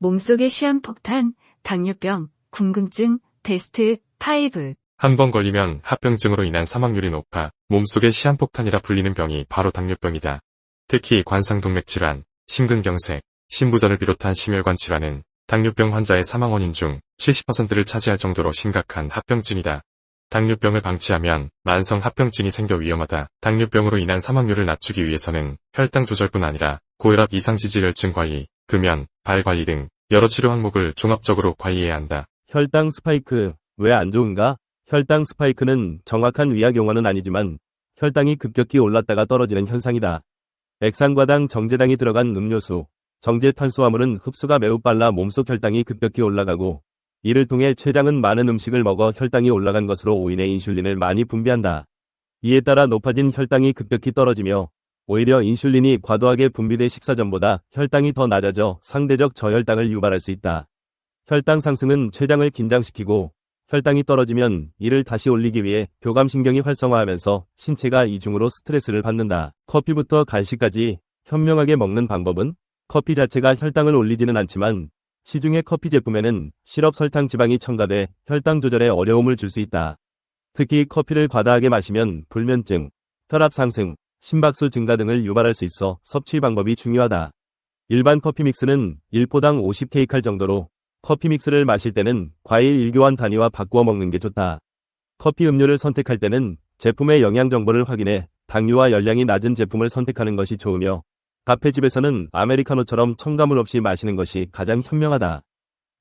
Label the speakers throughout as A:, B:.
A: 몸속의 시한폭탄, 당뇨병, 궁금증, 베스트 5.
B: 한 번 걸리면 합병증으로 인한 사망률이 높아 몸속의 시한폭탄이라 불리는 병이 바로 당뇨병이다. 특히 관상동맥질환, 심근경색, 심부전을 비롯한 심혈관 질환은 당뇨병 환자의 사망 원인 중 70%를 차지할 정도로 심각한 합병증이다. 당뇨병을 방치하면 만성 합병증이 생겨 위험하다. 당뇨병으로 인한 사망률을 낮추기 위해서는 혈당 조절뿐 아니라 고혈압 이상 지질혈증 관리, 금연, 발 관리 등 여러 치료 항목을 종합적으로 관리해야 한다.
C: 혈당 스파이크, 왜 안 좋은가? 혈당 스파이크는 정확한 의학 용어는 아니지만 혈당이 급격히 올랐다가 떨어지는 현상이다. 액상과당, 정제당이 들어간 음료수, 정제 탄수화물은 흡수가 매우 빨라 몸속 혈당이 급격히 올라가고, 이를 통해 췌장은 많은 음식을 먹어 혈당이 올라간 것으로 오인해 인슐린을 많이 분비한다. 이에 따라 높아진 혈당이 급격히 떨어지며 오히려 인슐린이 과도하게 분비돼 식사 전보다 혈당이 더 낮아져 상대적 저혈당을 유발할 수 있다. 혈당 상승은 췌장을 긴장시키고 혈당이 떨어지면 이를 다시 올리기 위해 교감신경이 활성화하면서 신체가 이중으로 스트레스를 받는다. 커피부터 간식까지 현명하게 먹는 방법은 커피 자체가 혈당을 올리지는 않지만 시중의 커피 제품에는 시럽 설탕 지방이 첨가돼 혈당 조절에 어려움을 줄 수 있다. 특히 커피를 과다하게 마시면 불면증, 혈압 상승, 심박수 증가 등을 유발할 수 있어 섭취 방법이 중요하다. 일반 커피 믹스는 1포당 50kcal 정도로 커피 믹스를 마실 때는 과일 1교환 단위와 바꾸어 먹는 게 좋다. 커피 음료를 선택할 때는 제품의 영양 정보를 확인해 당류와 열량이 낮은 제품을 선택하는 것이 좋으며 카페집에서는 아메리카노처럼 첨가물 없이 마시는 것이 가장 현명하다.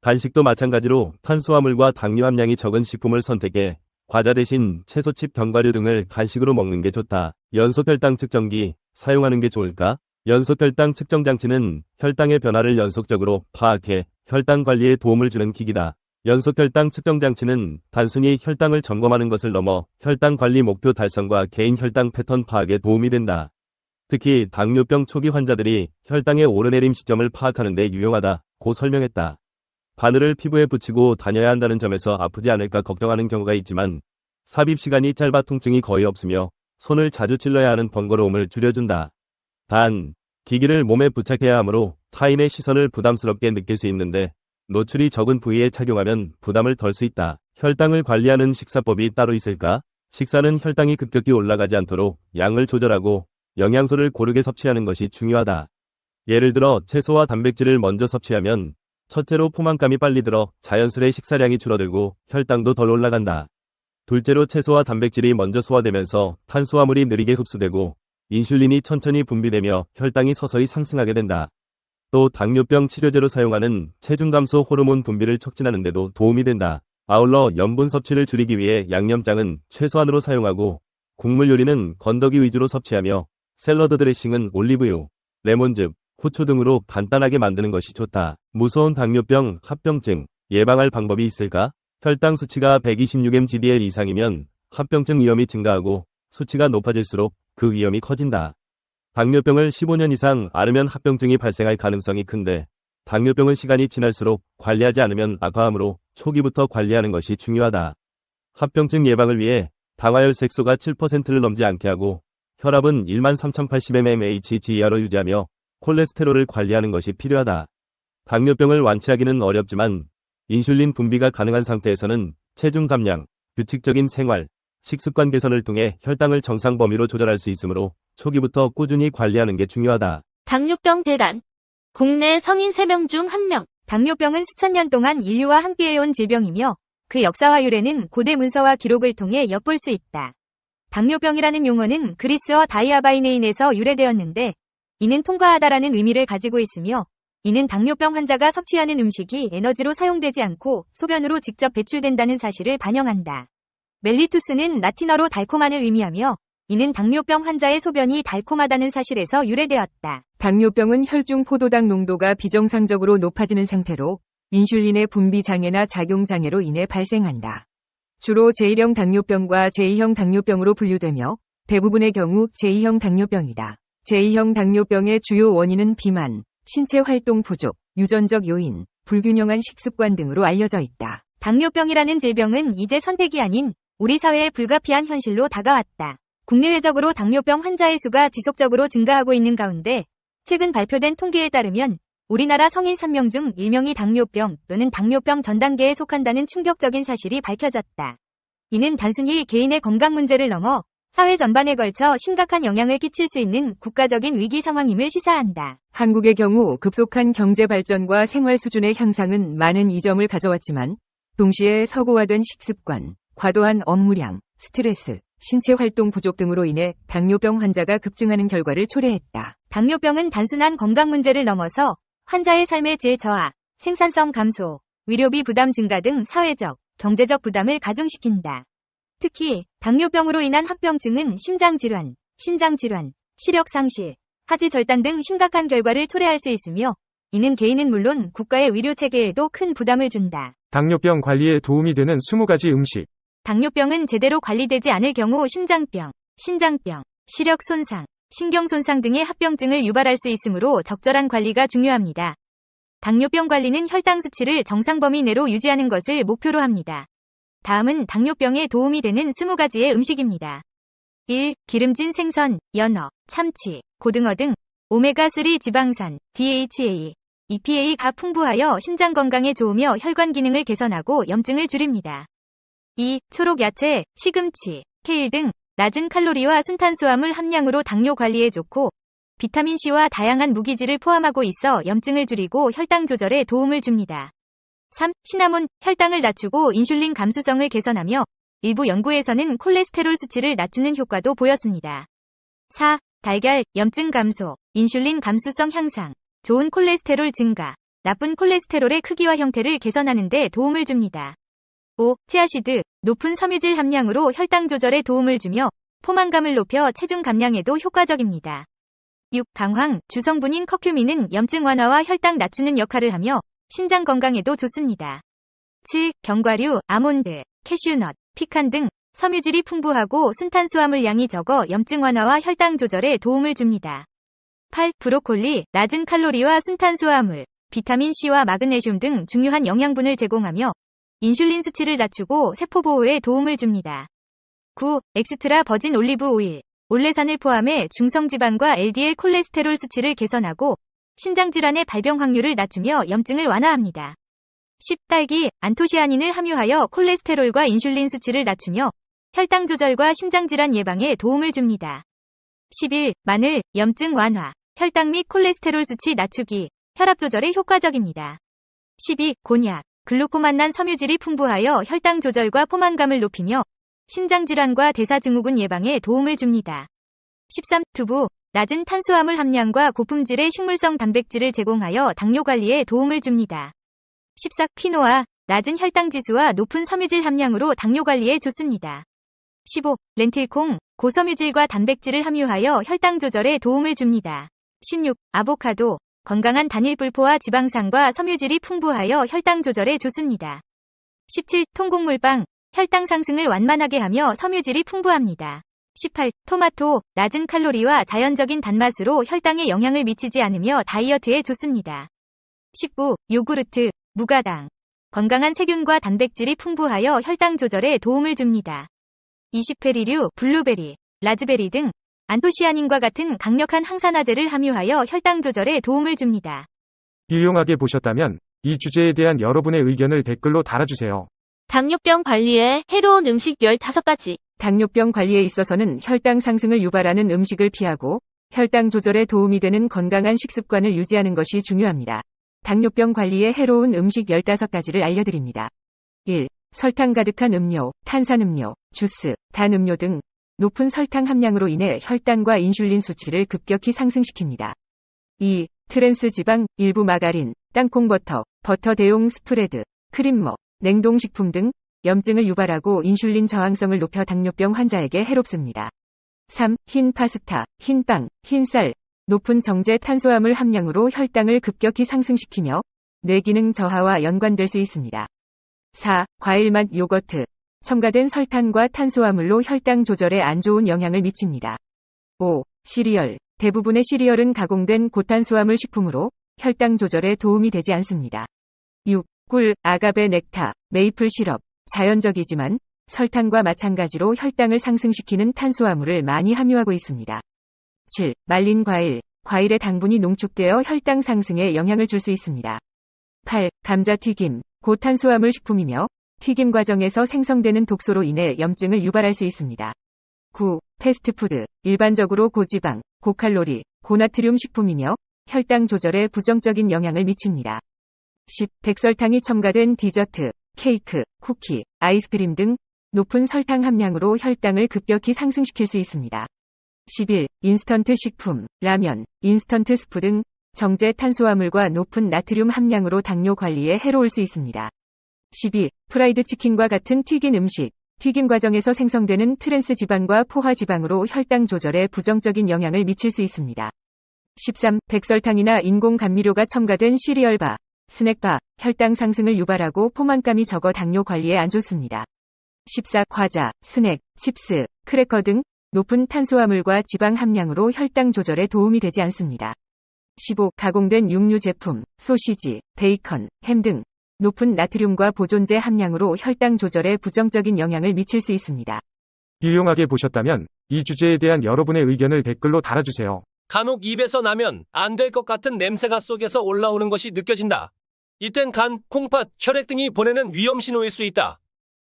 C: 간식도 마찬가지로 탄수화물과 당류 함량이 적은 식품을 선택해 과자 대신 채소칩, 견과류 등을 간식으로 먹는 게 좋다. 연속혈당 측정기, 사용하는 게 좋을까? 연속혈당 측정 장치는 혈당의 변화를 연속적으로 파악해 혈당 관리에 도움을 주는 기기다. 연속혈당 측정 장치는 단순히 혈당을 점검하는 것을 넘어 혈당 관리 목표 달성과 개인 혈당 패턴 파악에 도움이 된다. 특히 당뇨병 초기 환자들이 혈당의 오르내림 시점을 파악하는 데 유용하다고 설명했다. 바늘을 피부에 붙이고 다녀야 한다는 점에서 아프지 않을까 걱정하는 경우가 있지만 삽입 시간이 짧아 통증이 거의 없으며 손을 자주 찔러야 하는 번거로움을 줄여준다. 단, 기기를 몸에 부착해야 하므로 타인의 시선을 부담스럽게 느낄 수 있는데 노출이 적은 부위에 착용하면 부담을 덜 수 있다. 혈당을 관리하는 식사법이 따로 있을까? 식사는 혈당이 급격히 올라가지 않도록 양을 조절하고 영양소를 고르게 섭취하는 것이 중요하다. 예를 들어 채소와 단백질을 먼저 섭취하면 첫째로 포만감이 빨리 들어 자연스레 식사량이 줄어들고 혈당도 덜 올라간다. 둘째로 채소와 단백질이 먼저 소화되면서 탄수화물이 느리게 흡수되고 인슐린이 천천히 분비되며 혈당이 서서히 상승하게 된다. 또 당뇨병 치료제로 사용하는 체중 감소 호르몬 분비를 촉진하는 데도 도움이 된다. 아울러 염분 섭취를 줄이기 위해 양념장은 최소한으로 사용하고 국물 요리는 건더기 위주로 섭취하며 샐러드 드레싱은 올리브유, 레몬즙, 후추 등으로 간단하게 만드는 것이 좋다. 무서운 당뇨병, 합병증, 예방할 방법이 있을까? 혈당 수치가 126mg/dl 이상이면 합병증 위험이 증가하고 수치가 높아질수록 그 위험이 커진다. 당뇨병을 15년 이상 앓으면 합병증이 발생할 가능성이 큰데 당뇨병은 시간이 지날수록 관리하지 않으면 악화하므로 초기부터 관리하는 것이 중요하다. 합병증 예방을 위해 당화혈 색소가 7%를 넘지 않게 하고 혈압은 13,080mmHg로 유지하며 콜레스테롤을 관리하는 것이 필요하다. 당뇨병을 완치하기는 어렵지만 인슐린 분비가 가능한 상태에서는 체중 감량, 규칙적인 생활, 식습관 개선을 통해 혈당을 정상 범위로 조절할 수 있으므로 초기부터 꾸준히 관리하는 게 중요하다.
D: 당뇨병 대란. 국내 성인 3명 중 1명.
E: 당뇨병은 수천 년 동안 인류와 함께해온 질병이며 그 역사와 유래는 고대 문서와 기록을 통해 엿볼 수 있다. 당뇨병이라는 용어는 그리스어 다이아바이네인에서 유래되었는데 이는 통과하다라는 의미를 가지고 있으며 이는 당뇨병 환자가 섭취하는 음식이 에너지로 사용되지 않고 소변으로 직접 배출된다는 사실을 반영한다. 멜리투스는 라틴어로 달콤함을 의미하며 이는 당뇨병 환자의 소변이 달콤하다는 사실에서 유래되었다.
A: 당뇨병은 혈중 포도당 농도가 비정상적으로 높아지는 상태로 인슐린의 분비 장애나 작용 장애로 인해 발생한다. 주로 제1형 당뇨병과 제2형 당뇨병으로 분류되며 대부분의 경우 제2형 당뇨병이다. 제2형 당뇨병의 주요 원인은 비만, 신체 활동 부족, 유전적 요인, 불균형한 식습관 등으로 알려져 있다.
E: 당뇨병이라는 질병은 이제 선택이 아닌 우리 사회의 불가피한 현실로 다가왔다. 국내외적으로 당뇨병 환자의 수가 지속적으로 증가하고 있는 가운데 최근 발표된 통계에 따르면 우리나라 성인 3명 중 1명이 당뇨병 또는 당뇨병 전 단계에 속한다는 충격적인 사실이 밝혀졌다. 이는 단순히 개인의 건강 문제를 넘어 사회 전반에 걸쳐 심각한 영향을 끼칠 수 있는 국가적인 위기 상황임을 시사한다.
A: 한국의 경우 급속한 경제 발전과 생활 수준의 향상은 많은 이점을 가져왔지만 동시에 서구화된 식습관, 과도한 업무량, 스트레스, 신체 활동 부족 등으로 인해 당뇨병 환자가 급증하는 결과를 초래했다.
E: 당뇨병은 단순한 건강 문제를 넘어서 환자의 삶의 질 저하, 생산성 감소, 의료비 부담 증가 등 사회적, 경제적 부담을 가중시킨다. 특히 당뇨병으로 인한 합병증은 심장질환, 신장질환, 시력 상실, 하지 절단 등 심각한 결과를 초래할 수 있으며 이는 개인은 물론 국가의 의료 체계에도 큰 부담을 준다.
F: 당뇨병 관리에 도움이 되는 20가지 음식.
E: 당뇨병은 제대로 관리되지 않을 경우 심장병, 신장병, 시력 손상, 신경 손상 등의 합병증을 유발할 수 있으므로 적절한 관리가 중요합니다. 당뇨병 관리는 혈당 수치를 정상 범위 내로 유지하는 것을 목표로 합니다. 다음은 당뇨병에 도움이 되는 20가지의 음식입니다. 1. 기름진 생선, 연어, 참치, 고등어 등 오메가3 지방산, DHA, EPA가 풍부하여 심장 건강에 좋으며 혈관 기능을 개선하고 염증을 줄입니다. 2. 초록 야채, 시금치, 케일 등 낮은 칼로리와 순탄수화물 함량으로 당뇨 관리에 좋고 비타민C와 다양한 무기질을 포함하고 있어 염증을 줄이고 혈당 조절에 도움을 줍니다. 3. 시나몬, 혈당을 낮추고 인슐린 감수성을 개선하며 일부 연구에서는 콜레스테롤 수치를 낮추는 효과도 보였습니다. 4. 달걀, 염증 감소, 인슐린 감수성 향상, 좋은 콜레스테롤 증가, 나쁜 콜레스테롤의 크기와 형태를 개선하는 데 도움을 줍니다. 5. 치아시드, 높은 섬유질 함량으로 혈당 조절에 도움을 주며 포만감을 높여 체중 감량에도 효과적입니다. 6. 강황, 주성분인 커큐민은 염증 완화와 혈당 낮추는 역할을 하며 신장 건강에도 좋습니다. 7. 견과류, 아몬드, 캐슈넛, 피칸 등 섬유질이 풍부하고 순탄수화물 양이 적어 염증 완화와 혈당 조절에 도움을 줍니다. 8. 브로콜리, 낮은 칼로리와 순탄수화물, 비타민C와 마그네슘 등 중요한 영양분을 제공하며 인슐린 수치를 낮추고 세포 보호에 도움을 줍니다. 9. 엑스트라 버진 올리브 오일, 올레산을 포함해 중성지방과 LDL 콜레스테롤 수치를 개선하고 심장질환의 발병 확률을 낮추며 염증을 완화합니다. 10. 딸기, 안토시아닌을 함유하여 콜레스테롤과 인슐린 수치를 낮추며 혈당 조절과 심장질환 예방에 도움을 줍니다. 11. 마늘, 염증 완화, 혈당 및 콜레스테롤 수치 낮추기, 혈압 조절에 효과적입니다. 12. 곤약, 글루코만난 섬유질이 풍부하여 혈당 조절과 포만감을 높이며 심장질환과 대사증후군 예방에 도움을 줍니다. 13. 두부, 낮은 탄수화물 함량과 고품질의 식물성 단백질을 제공하여 당뇨 관리에 도움을 줍니다. 14. 퀴노아, 낮은 혈당 지수와 높은 섬유질 함량으로 당뇨 관리에 좋습니다. 15. 렌틸콩, 고섬유질과 단백질을 함유하여 혈당 조절에 도움을 줍니다. 16. 아보카도, 건강한 단일 불포화 지방산과 섬유질이 풍부하여 혈당 조절에 좋습니다. 17. 통곡물빵, 혈당 상승을 완만하게 하며 섬유질이 풍부합니다. 18. 토마토, 낮은 칼로리와 자연적인 단맛으로 혈당에 영향을 미치지 않으며 다이어트에 좋습니다. 19. 요구르트, 무가당, 건강한 세균과 단백질이 풍부하여 혈당 조절에 도움을 줍니다. 20. 베리류, 블루베리, 라즈베리 등 안토시아닌과 같은 강력한 항산화제를 함유하여 혈당 조절에 도움을 줍니다.
F: 유용하게 보셨다면 이 주제에 대한 여러분의 의견을 댓글로 달아주세요.
D: 당뇨병 관리에 해로운 음식 15가지.
A: 당뇨병 관리에 있어서는 혈당 상승을 유발하는 음식을 피하고 혈당 조절에 도움이 되는 건강한 식습관을 유지하는 것이 중요합니다. 당뇨병 관리에 해로운 음식 15가지를 알려드립니다. 1. 설탕 가득한 음료, 탄산음료, 주스, 단 음료 등 높은 설탕 함량으로 인해 혈당과 인슐린 수치를 급격히 상승시킵니다. 2. 트랜스 지방, 일부 마가린, 땅콩버터, 버터 대용 스프레드, 크림머, 냉동식품 등 염증을 유발하고 인슐린 저항성을 높여 당뇨병 환자에게 해롭습니다. 3. 흰 파스타, 흰빵, 흰쌀, 높은 정제 탄수화물 함량으로 혈당을 급격히 상승시키며 뇌기능 저하와 연관될 수 있습니다. 4. 과일맛 요거트, 첨가된 설탕과 탄수화물로 혈당 조절에 안 좋은 영향을 미칩니다. 5. 시리얼, 대부분의 시리얼은 가공된 고탄수화물 식품으로 혈당 조절에 도움이 되지 않습니다. 6. 꿀, 아가베 넥타, 메이플 시럽, 자연적이지만 설탕과 마찬가지로 혈당을 상승시키는 탄수화물을 많이 함유하고 있습니다. 7. 말린 과일, 과일의 당분이 농축되어 혈당 상승에 영향을 줄 수 있습니다. 8. 감자튀김, 고탄수화물 식품이며 튀김 과정에서 생성되는 독소로 인해 염증을 유발할 수 있습니다. 9. 패스트푸드, 일반적으로 고지방, 고칼로리, 고나트륨 식품이며 혈당 조절에 부정적인 영향을 미칩니다. 10. 백설탕이 첨가된 디저트, 케이크, 쿠키, 아이스크림 등 높은 설탕 함량으로 혈당을 급격히 상승시킬 수 있습니다. 11. 인스턴트 식품, 라면, 인스턴트 스프 등 정제 탄수화물과 높은 나트륨 함량으로 당뇨 관리에 해로울 수 있습니다. 12. 프라이드 치킨과 같은 튀긴 음식, 튀김 과정에서 생성되는 트랜스 지방과 포화 지방으로 혈당 조절에 부정적인 영향을 미칠 수 있습니다. 13. 백설탕이나 인공 감미료가 첨가된 시리얼바, 스낵바, 혈당 상승을 유발하고 포만감이 적어 당뇨 관리에 안 좋습니다. 14. 과자, 스낵, 칩스, 크래커 등 높은 탄수화물과 지방 함량으로 혈당 조절에 도움이 되지 않습니다. 15. 가공된 육류 제품, 소시지, 베이컨, 햄 등 높은 나트륨과 보존제 함량으로 혈당 조절에 부정적인 영향을 미칠 수 있습니다.
F: 유용하게 보셨다면 이 주제에 대한 여러분의 의견을 댓글로 달아주세요.
G: 간혹 입에서 나면 안 될 것 같은 냄새가 속에서 올라오는 것이 느껴진다. 이땐 간, 콩팥, 혈액 등이 보내는 위험 신호일 수 있다.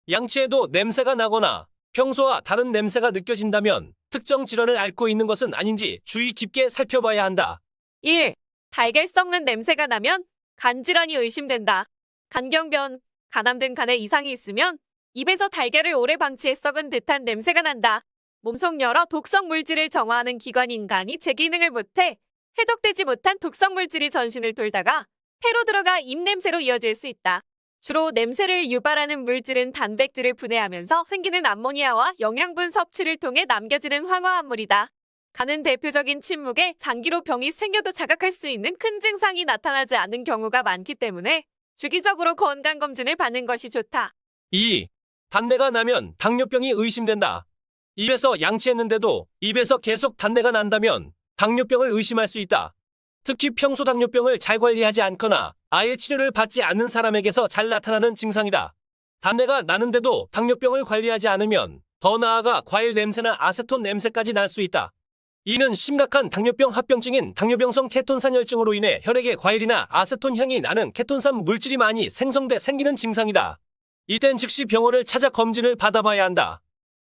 G: 양치에도 냄새가 나거나 평소와 다른 냄새가 느껴진다면 특정 질환을 앓고 있는 것은 아닌지 주의 깊게 살펴봐야 한다.
H: 1. 달걀 썩는 냄새가 나면 간 질환이 의심된다. 간경변, 간암 등 간에 이상이 있으면 입에서 달걀을 오래 방치해 썩은 듯한 냄새가 난다. 몸속 여러 독성 물질을 정화하는 기관인 간이 제 기능을 못해 해독되지 못한 독성 물질이 전신을 돌다가 폐로 들어가 입냄새로 이어질 수 있다. 주로 냄새를 유발하는 물질은 단백질을 분해하면서 생기는 암모니아와 영양분 섭취를 통해 남겨지는 황화합물이다. 간은 대표적인 침묵에 장기로 병이 생겨도 자각할 수 있는 큰 증상이 나타나지 않는 경우가 많기 때문에 주기적으로 건강검진을 받는 것이 좋다.
G: 2. 단내가 나면 당뇨병이 의심된다. 입에서 양치했는데도 입에서 계속 단내가 난다면 당뇨병을 의심할 수 있다. 특히 평소 당뇨병을 잘 관리하지 않거나 아예 치료를 받지 않는 사람에게서 잘 나타나는 증상이다. 단내가 나는데도 당뇨병을 관리하지 않으면 더 나아가 과일 냄새나 아세톤 냄새까지 날 수 있다. 이는 심각한 당뇨병 합병증인 당뇨병성 케톤산혈증으로 인해 혈액에 과일이나 아세톤 향이 나는 케톤산 물질이 많이 생성돼 생기는 증상이다. 이땐 즉시 병원을 찾아 검진을 받아봐야 한다.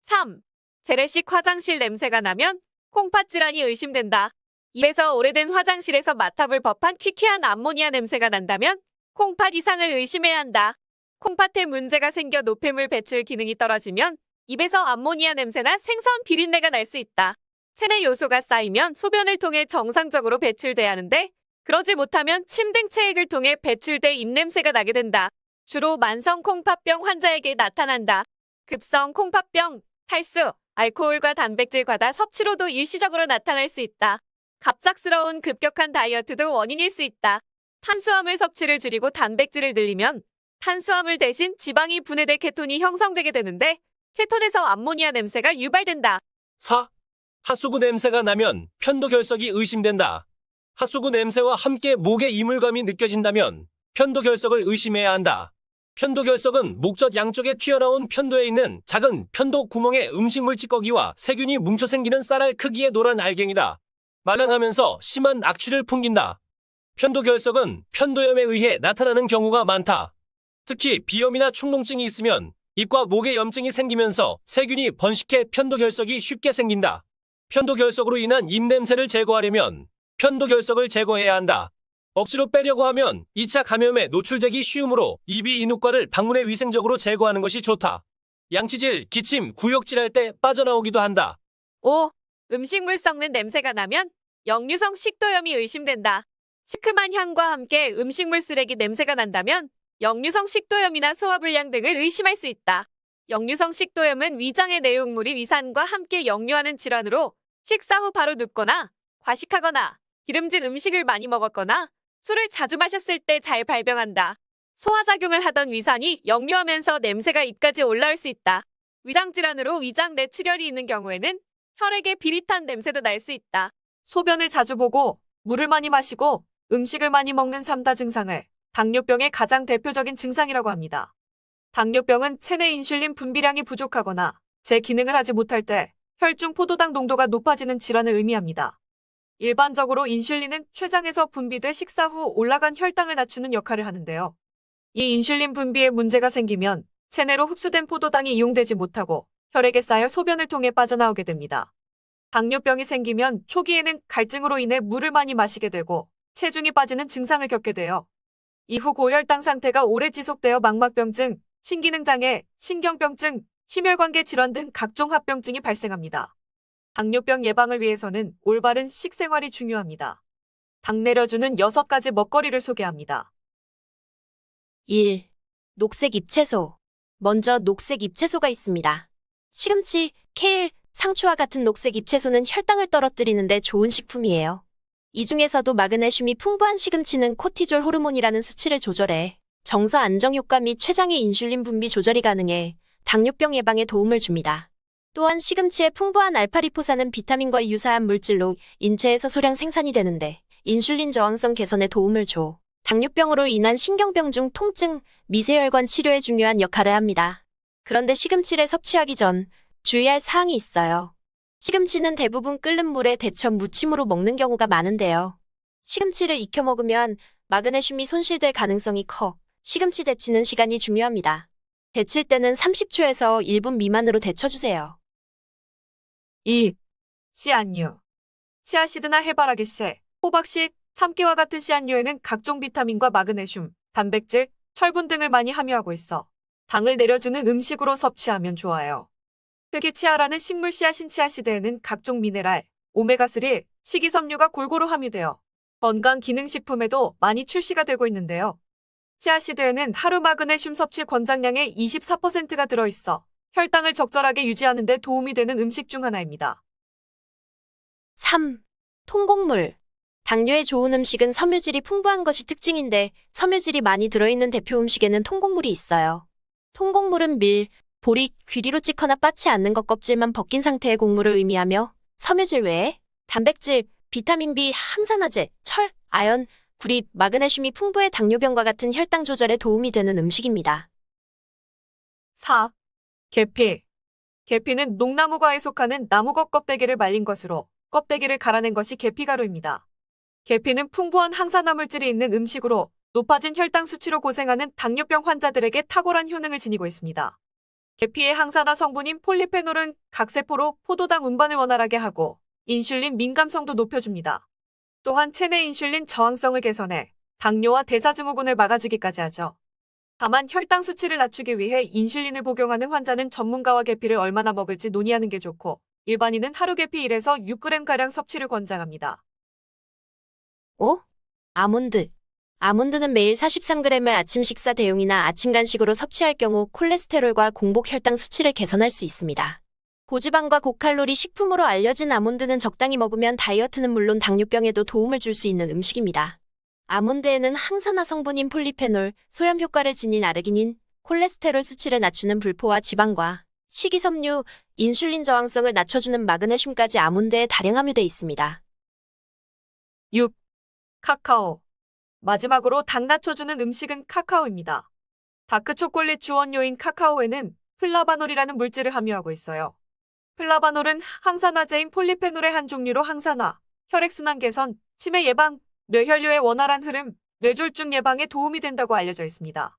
H: 3. 재래식 화장실 냄새가 나면 콩팥 질환이 의심된다. 입에서 오래된 화장실에서 맡아볼 법한 퀴퀴한 암모니아 냄새가 난다면 콩팥 이상을 의심해야 한다. 콩팥에 문제가 생겨 노폐물 배출 기능이 떨어지면 입에서 암모니아 냄새나 생선 비린내가 날 수 있다. 체내 요소가 쌓이면 소변을 통해 정상적으로 배출돼야 하는데 그러지 못하면 침 등 체액을 통해 배출돼 입냄새가 나게 된다. 주로 만성 콩팥병 환자에게 나타난다. 급성 콩팥병, 탈수, 알코올과 단백질 과다 섭취로도 일시적으로 나타날 수 있다. 갑작스러운 급격한 다이어트도 원인일 수 있다. 탄수화물 섭취를 줄이고 단백질을 늘리면 탄수화물 대신 지방이 분해돼 케톤이 형성되게 되는데 케톤에서 암모니아 냄새가 유발된다.
G: 4. 핫수구 냄새가 나면 편도결석이 의심된다. 핫수구 냄새와 함께 목에 이물감이 느껴진다면 편도결석을 의심해야 한다. 편도결석은 목젖 양쪽에 튀어나온 편도에 있는 작은 편도 구멍에 음식물 찌꺼기와 세균이 뭉쳐 생기는 쌀알 크기의 노란 알갱이다. 말랑하면서 심한 악취를 풍긴다. 편도결석은 편도염에 의해 나타나는 경우가 많다. 특히 비염이나 충농증이 있으면 입과 목에 염증이 생기면서 세균이 번식해 편도결석이 쉽게 생긴다. 편도결석으로 인한 입냄새를 제거하려면 편도결석을 제거해야 한다. 억지로 빼려고 하면 2차 감염에 노출되기 쉬우므로 이비 인후과를 방문해 위생적으로 제거하는 것이 좋다. 양치질, 기침, 구역질 할 때 빠져나오기도 한다.
H: 5. 음식물 썩는 냄새가 나면 역류성 식도염이 의심된다. 시큼한 향과 함께 음식물 쓰레기 냄새가 난다면 역류성 식도염이나 소화불량 등을 의심할 수 있다. 역류성 식도염은 위장의 내용물이 위산과 함께 역류하는 질환으로 식사 후 바로 눕거나 과식하거나 기름진 음식을 많이 먹었거나 술을 자주 마셨을 때 잘 발병한다. 소화작용을 하던 위산이 역류하면서 냄새가 입까지 올라올 수 있다. 위장질환으로 위장 내 출혈이 있는 경우에는 혈액에 비릿한 냄새도 날 수 있다. 소변을 자주 보고 물을 많이 마시고 음식을 많이 먹는 3다 증상을 당뇨병의 가장 대표적인 증상이라고 합니다. 당뇨병은 체내 인슐린 분비량이 부족하거나 제 기능을 하지 못할 때 혈중 포도당 농도가 높아지는 질환을 의미합니다. 일반적으로 인슐린은 췌장에서 분비돼 식사 후 올라간 혈당을 낮추는 역할을 하는데요. 이 인슐린 분비에 문제가 생기면 체내로 흡수된 포도당이 이용되지 못하고 혈액에 쌓여 소변을 통해 빠져나오게 됩니다. 당뇨병이 생기면 초기에는 갈증으로 인해 물을 많이 마시게 되고 체중이 빠지는 증상을 겪게 돼요. 이후 고혈당 상태가 오래 지속되어 망막병증, 신기능장애, 신경병증, 심혈관계 질환 등 각종 합병증이 발생합니다. 당뇨병 예방을 위해서는 올바른 식생활이 중요합니다. 당 내려주는 6가지 먹거리를 소개합니다.
I: 1. 녹색 잎채소. 먼저 녹색 잎채소가 있습니다. 시금치, 케일, 상추와 같은 녹색 잎채소는 혈당을 떨어뜨리는데 좋은 식품이에요. 이 중에서도 마그네슘이 풍부한 시금치는 코티졸 호르몬이라는 수치를 조절해 정서 안정 효과 및 췌장의 인슐린 분비 조절이 가능해 당뇨병 예방에 도움을 줍니다. 또한 시금치의 풍부한 알파리포산은 비타민과 유사한 물질로 인체에서 소량 생산이 되는데 인슐린 저항성 개선에 도움을 줘 당뇨병으로 인한 신경병 중 통증, 미세혈관 치료에 중요한 역할을 합니다. 그런데 시금치를 섭취하기 전 주의할 사항이 있어요. 시금치는 대부분 끓는 물에 데쳐 무침으로 먹는 경우가 많은데요. 시금치를 익혀 먹으면 마그네슘이 손실될 가능성이 커 시금치 데치는 시간이 중요합니다. 데칠 때는 30초에서 1분 미만으로 데쳐주세요.
H: 2. 씨앗류. 치아씨드나 해바라기씨, 호박씨, 참깨와 같은 씨앗류에는 각종 비타민과 마그네슘, 단백질, 철분 등을 많이 함유하고 있어 당을 내려주는 음식으로 섭취하면 좋아요. 특히 치아라는 식물 씨앗인 치아씨드에는 각종 미네랄, 오메가3, 식이섬유가 골고루 함유되어 건강기능식품에도 많이 출시가 되고 있는데요. 치아씨드에는 하루 마그네슘 섭취 권장량의 24%가 들어있어 혈당을 적절하게 유지하는 데 도움이 되는 음식 중 하나입니다.
I: 3. 통곡물. 당뇨에 좋은 음식은 섬유질이 풍부한 것이 특징인데 섬유질이 많이 들어있는 대표 음식에는 통곡물이 있어요. 통곡물은 밀, 보리, 귀리로 찌거나 빠지 않는 것 껍질만 벗긴 상태의 곡물을 의미하며 섬유질 외에 단백질, 비타민 B, 항산화제, 철, 아연, 구리, 마그네슘이 풍부해 당뇨병과 같은 혈당 조절에 도움이 되는 음식입니다.
H: 4. 계피. 계피는 녹나무과에 속하는 나무겉 껍데기를 말린 것으로 껍데기를 갈아낸 것이 계피가루입니다. 계피는 풍부한 항산화 물질이 있는 음식으로 높아진 혈당 수치로 고생하는 당뇨병 환자들에게 탁월한 효능을 지니고 있습니다. 계피의 항산화 성분인 폴리페놀은 각세포로 포도당 운반을 원활하게 하고 인슐린 민감성도 높여줍니다. 또한 체내 인슐린 저항성을 개선해 당뇨와 대사증후군을 막아주기까지 하죠. 다만 혈당 수치를 낮추기 위해 인슐린을 복용하는 환자는 전문가와 계피를 얼마나 먹을지 논의하는 게 좋고 일반인은 하루 계피 1에서 6g가량 섭취를 권장합니다.
I: 5. 아몬드. 아몬드는 매일 43g을 아침 식사 대용이나 아침 간식으로 섭취할 경우 콜레스테롤과 공복 혈당 수치를 개선할 수 있습니다. 고지방과 고칼로리 식품으로 알려진 아몬드는 적당히 먹으면 다이어트는 물론 당뇨병에도 도움을 줄 수 있는 음식입니다. 아몬드에는 항산화 성분인 폴리페놀, 소염 효과를 지닌 아르기닌, 콜레스테롤 수치를 낮추는 불포화 지방과 식이섬유, 인슐린 저항성을 낮춰주는 마그네슘까지 아몬드에 다량 함유되어 있습니다.
H: 6. 카카오. 마지막으로 당 낮춰주는 음식은 카카오입니다. 다크 초콜릿 주원료인 카카오에는 플라바놀이라는 물질을 함유하고 있어요. 플라바놀은 항산화제인 폴리페놀의 한 종류로 항산화, 혈액순환 개선, 치매 예방, 뇌혈류의 원활한 흐름, 뇌졸중 예방에 도움이 된다고 알려져 있습니다.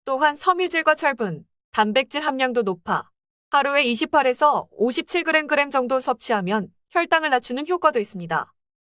H: 또한 섬유질과 철분, 단백질 함량도 높아 하루에 28에서 57g 정도 섭취하면 혈당을 낮추는 효과도 있습니다.